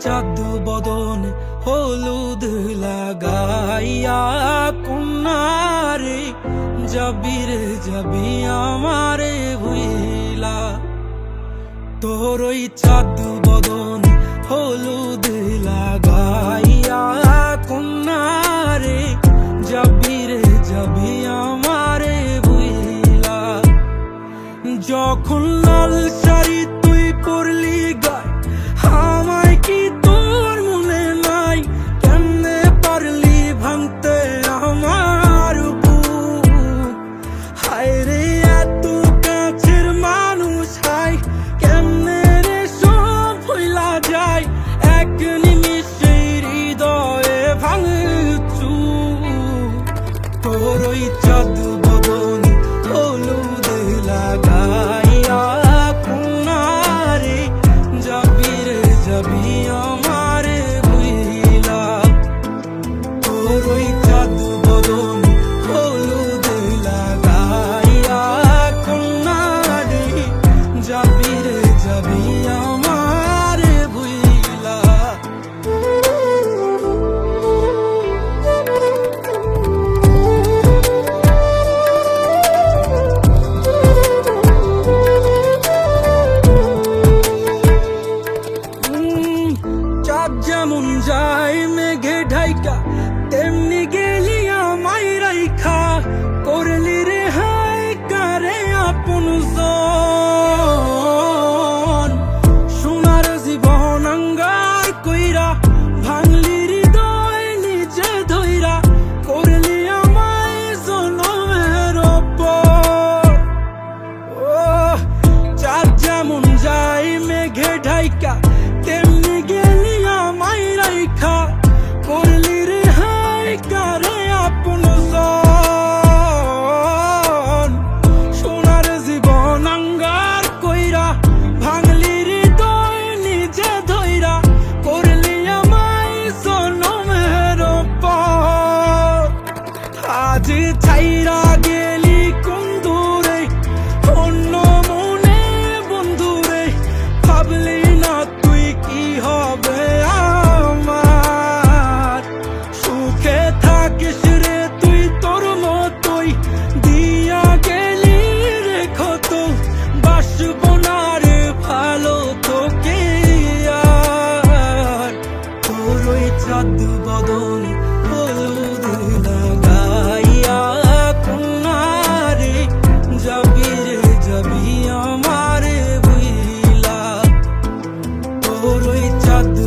চাঁদ বদন হলুদ লাগাইয়া কন্যারে যাবি রে যাবি আমারে ভুইলা। তোর ওই চাঁদ বদন হলুদ লাগাইয়া কন্যারে যাবি রে যাবি আমারে ভুইলা। যখন লাল শাড়ি তুই পরলি গায় আমায় কি তোর মনে নাই? কেমনে পারলি ভাঙতে আমার বুক? হায় রে এত কাছের মানুষ, হায় কেমনে রে সব ভুইলা যায় এক নিমিষে হৃদয়ে ভাঙচু। তোর ওই চাঁদ বদন হলুদ লাগাইয়া কন্যারে যাবি রে যাবি আমারে ভুইলা। তোর ওই চাঁদ বদন হলুদ লাগাইয়া কন্যারে যাবি রে যাবি আমারে ভুইলা। চাঁদ যেমন যায় মেঘে ঢাইকা তেমনি গেলি আমায় রাইখা, করলি রে হায় কারে আপন জন। সোনার জীবন আঙ্গার কইরা ভাঙলি হৃদয় নিজে ধইরা, করলি আমায় জনমের উপর। ও চাঁদ যেমন যায় মেঘে ঢাইকা তেমনি গেলি আমায় রাইখা, করলি রে হায় কারে আপন জন। সোনার জীবন আঙ্গার কইরা ভাঙলি হৃদয় নিজে ধইরা, করলি আমায় জনমের উপর। আজ ছাইরা গেলি কোন দূরে অন্য মনে বন্ধুরে, ভাবলি না তুই কি হবে আমার? সুখে থাকিস রে তুই তোর মতোই, দিয়া গেলি রে ক্ষত, বাসব না রে ভালো তোকে আর। তোর ওই চাঁদ বদন হলুদ লাগাইয়া কন্যারে যাবি রে যাবি আমারে ভুইলা। তোর ওই চাঁদ